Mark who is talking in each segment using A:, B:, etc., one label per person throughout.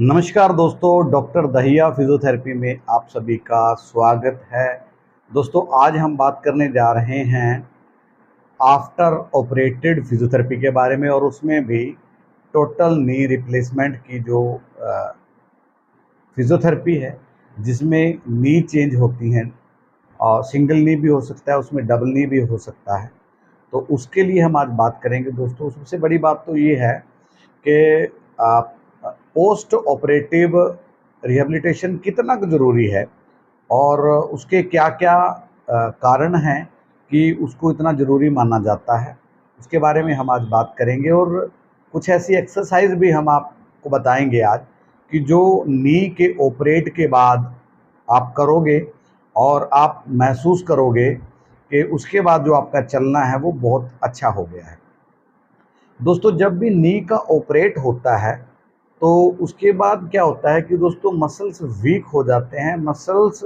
A: नमस्कार दोस्तों, doctor Dahiya physiotherapy में आप सभी का स्वागत है। दोस्तों, आज हम बात करने जा रहे हैं आफ्टर ऑपरेटेड फिजियोथेरेपी के बारे में, और उसमें भी टोटल नी रिप्लेसमेंट की जो फिजियोथेरेपी है, जिसमें नी चेंज होती हैं और सिंगल नी भी हो सकता है, उसमें डबल नी भी हो सकता है। तो उसके लिए हम आज बात करेंगे दोस्तों। सबसे बड़ी बात तो ये है कि पोस्ट ऑपरेटिव रिहैबिलिटेशन कितना ज़रूरी है और उसके क्या-क्या कारण हैं कि उसको इतना ज़रूरी माना जाता है। उसके बारे में हम आज बात करेंगे, और कुछ ऐसी एक्सरसाइज भी हम आपको बताएंगे आज कि जो नी के ऑपरेट के बाद आप करोगे और आप महसूस करोगे कि उसके बाद जो आपका चलना है वो बहुत अच्छा हो गया है। दोस्तों, जब भी नी का ऑपरेट होता है तो उसके बाद क्या होता है कि दोस्तों मसल्स वीक हो जाते हैं। मसल्स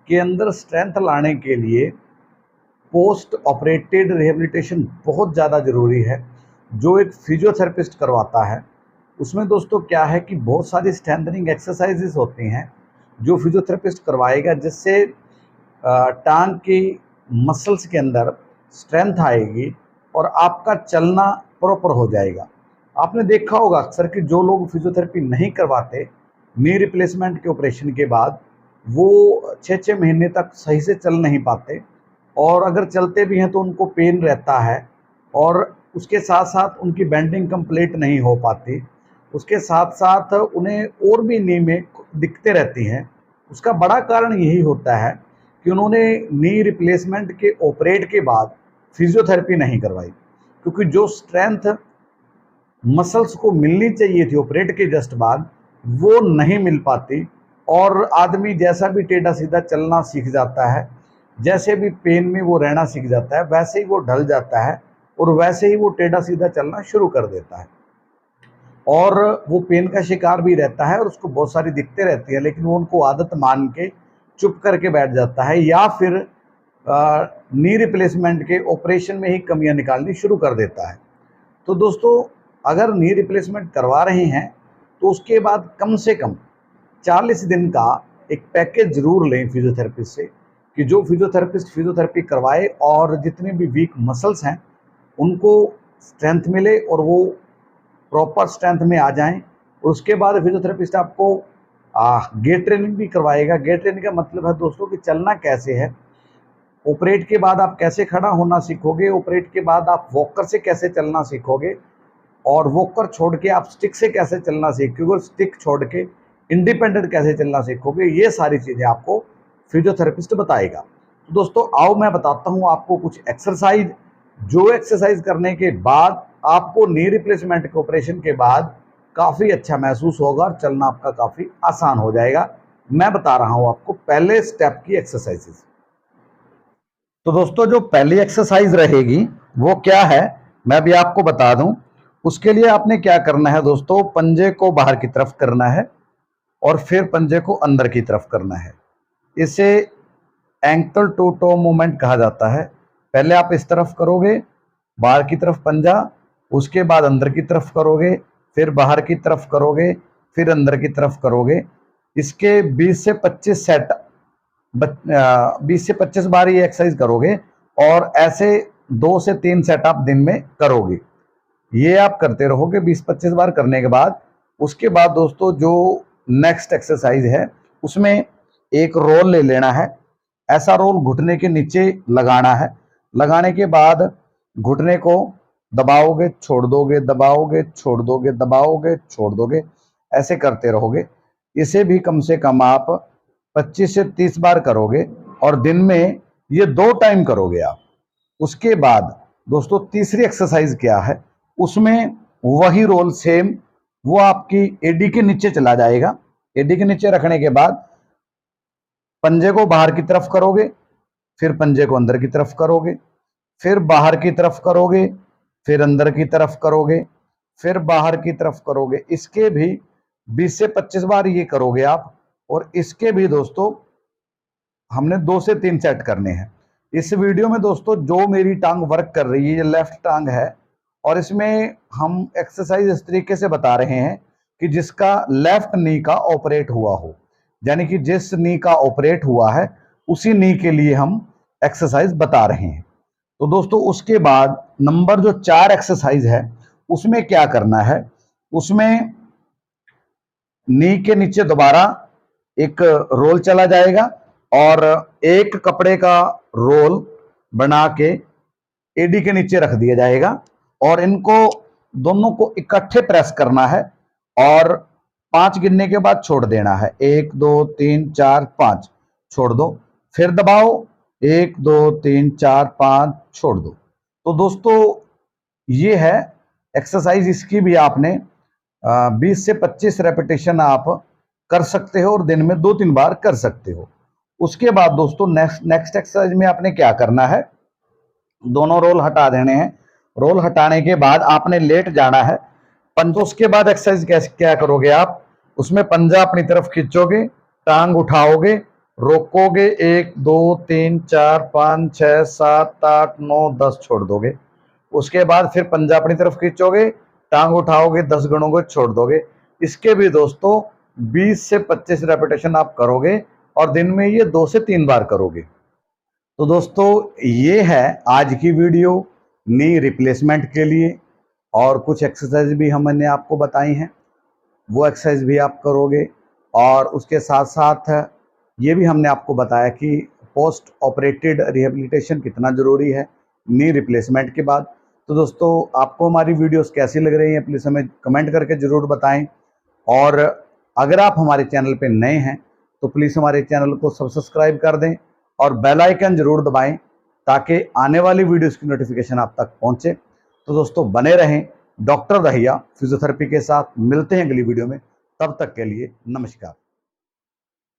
A: के अंदर स्ट्रेंथ लाने के लिए पोस्ट ऑपरेटेड रिहैबिलिटेशन बहुत ज़्यादा ज़रूरी है, जो एक फिजियोथेरेपिस्ट करवाता है। उसमें दोस्तों क्या है कि बहुत सारी स्ट्रेंथनिंग एक्सरसाइजेस होती हैं जो फिजियोथेरेपिस्ट करवाएगा, जिससे टांग की मसल्स के अंदर स्ट्रेंथ आएगी और आपका चलना प्रॉपर हो जाएगा। आपने देखा होगा अक्सर कि जो लोग फिजियोथेरेपी नहीं करवाते, नी रिप्लेसमेंट के ऑपरेशन के बाद वो 6-6 महीने तक सही से चल नहीं पाते, और अगर चलते भी हैं तो उनको पेन रहता है, और उसके साथ साथ उनकी बेंडिंग कंप्लीट नहीं हो पाती। उसके साथ साथ उन्हें और भी नी में दिक्कतें रहती हैं। उसका बड़ा कारण यही होता है कि उन्होंने नी रिप्लेसमेंट के ऑपरेट के बाद फिजियोथेरेपी नहीं करवाई, क्योंकि जो स्ट्रेंथ मसल्स को मिलनी चाहिए थी ऑपरेट के जस्ट बाद, वो नहीं मिल पाती, और आदमी जैसा भी टेढ़ा सीधा चलना सीख जाता है, जैसे भी पेन में वो रहना सीख जाता है, वैसे ही वो ढल जाता है और वैसे ही वो टेढ़ा सीधा चलना शुरू कर देता है, और वो पेन का शिकार भी रहता है और उसको बहुत सारी दिक्कतें रहती है, लेकिन वो उनको आदत मान के चुप करके बैठ जाता है, या फिर नी रिप्लेसमेंट के ऑपरेशन में ही कमियां निकालनी शुरू कर देता है। तो दोस्तों, अगर नी रिप्लेसमेंट करवा रहे हैं तो उसके बाद कम से कम 40 दिन का एक पैकेज जरूर लें फिजियोथेरेपिस्ट से, कि जो फिजियोथेरेपिस्ट फिजियोथेरेपी करवाए और जितने भी वीक मसल्स हैं उनको स्ट्रेंथ मिले और वो प्रॉपर स्ट्रेंथ में आ जाएं। और उसके बाद फिजियोथेरेपिस्ट आपको गेट ट्रेनिंग भी करवाएगा। गेट ट्रेनिंग का मतलब है दोस्तों कि चलना कैसे है, ऑपरेट के बाद आप कैसे खड़ा होना सीखोगे, ऑपरेट के बाद आप वॉकर से कैसे चलना सीखोगे, और वॉकर छोड़ के आप स्टिक से कैसे चलना सीखोगे, और स्टिक छोड़ के इंडिपेंडेंट कैसे चलना सीखोगे। ये सारी चीज़ें आपको फिजियोथेरेपिस्ट बताएगा। तो दोस्तों, आओ मैं बताता हूँ आपको कुछ एक्सरसाइज, जो एक्सरसाइज करने के बाद आपको नी रिप्लेसमेंट के ऑपरेशन के बाद काफ़ी अच्छा महसूस होगा और चलना आपका काफ़ी आसान हो जाएगा। मैं बता रहा हूँ आपको पहले स्टेप की एक्सरसाइजेस। तो दोस्तों, जो पहली एक्सरसाइज रहेगी वो क्या है, मैं भी आपको बता दूं। उसके लिए आपने क्या करना है दोस्तों, पंजे को बाहर की तरफ करना है और फिर पंजे को अंदर की तरफ करना है। इसे एंकल टू टो मूवमेंट कहा जाता है। पहले आप इस तरफ करोगे, बाहर की तरफ पंजा, उसके बाद अंदर की तरफ करोगे, फिर बाहर की तरफ करोगे, फिर अंदर की तरफ करोगे। इसके 20 से 25 सेट 20 से 25 बार ये एक्सरसाइज करोगे, और ऐसे 2 से 3 सेट आप दिन में करोगे। ये आप करते रहोगे 20-25 बार करने के बाद। उसके बाद दोस्तों, जो नेक्स्ट एक्सरसाइज है उसमें एक रोल ले लेना है। ऐसा रोल घुटने के नीचे लगाना है। लगाने के बाद घुटने को दबाओगे, छोड़ दोगे, दबाओगे, छोड़ दोगे, दबाओगे, छोड़ दोगे, ऐसे करते रहोगे। इसे भी कम से कम आप 25 से 30 बार करोगे, और दिन में ये 2 टाइम करोगे आप। उसके बाद दोस्तों, तीसरी एक्सरसाइज क्या है, उसमें वही रोल सेम, वो आपकी एडी के नीचे चला जाएगा। एडी के नीचे रखने के बाद पंजे को बाहर की तरफ करोगे, फिर पंजे को अंदर की तरफ करोगे, फिर बाहर की तरफ करोगे, फिर अंदर की तरफ करोगे, फिर बाहर की तरफ करोगे। इसके भी 20 से 25 बार ये करोगे आप, और इसके भी दोस्तों हमने 2 से 3 सेट करने हैं। इस वीडियो में दोस्तों जो मेरी टांग वर्क कर रही है, ये लेफ्ट टांग है, और इसमें हम एक्सरसाइज इस तरीके से बता रहे हैं कि जिसका लेफ्ट नी का ऑपरेट हुआ हो, यानी कि जिस नी का ऑपरेट हुआ है उसी नी के लिए हम एक्सरसाइज बता रहे हैं। तो दोस्तों उसके बाद नंबर जो 4 एक्सरसाइज है उसमें क्या करना है, उसमें नी के नीचे दोबारा एक रोल चला जाएगा और एक कपड़े का रोल बना के एडी के नीचे रख दिया जाएगा और इनको दोनों को इकट्ठे प्रेस करना है और 5 गिनने के बाद छोड़ देना है। 1 2 3 4 5 छोड़ दो, फिर दबाओ 1 2 3 4 5 छोड़ दो। तो दोस्तों ये है एक्सरसाइज, इसकी भी आपने 20 से 25 रेपिटेशन आप कर सकते हो और दिन में 2-3 बार कर सकते हो। उसके बाद दोस्तों नेक्स्ट एक्सरसाइज में आपने क्या करना है, दोनों रोल हटा देने हैं। रोल हटाने के बाद आपने लेट जाना है। पंजा, उसके बाद एक्सरसाइज कैसे क्या करोगे आप, उसमें पंजा अपनी तरफ खींचोगे, टांग उठाओगे, रोकोगे, 1 2 3 4 5 6 7 8 9 10 छोड़ दोगे। उसके बाद फिर पंजा अपनी तरफ खींचोगे, टांग उठाओगे, 10 गणोगे, छोड़ दोगे। इसके भी दोस्तों 20 से 25 रेपिटेशन आप करोगे और दिन में ये 2 से 3 बार करोगे। तो दोस्तों ये है आज की वीडियो नी रिप्लेसमेंट के लिए, और कुछ एक्सरसाइज भी हमने आपको बताई हैं, वो एक्सरसाइज भी आप करोगे। और उसके साथ साथ ये भी हमने आपको बताया कि पोस्ट ऑपरेटेड रिहेबिलिटेशन कितना ज़रूरी है नी रिप्लेसमेंट के बाद। तो दोस्तों आपको हमारी वीडियोस कैसी लग रही हैं प्लीज़ हमें कमेंट करके ज़रूर बताएं, और अगर आप हमारे चैनल पे नए हैं तो प्लीज़ हमारे चैनल को सब्सक्राइब कर दें और बेल आइकन ज़रूर दबाएं ताकि आने वाली वीडियोस की नोटिफिकेशन आप तक पहुंचे। तो दोस्तों बने रहें डॉक्टर दहिया फिजियोथेरेपी के साथ। मिलते हैं अगली वीडियो में, तब तक के लिए नमस्कार।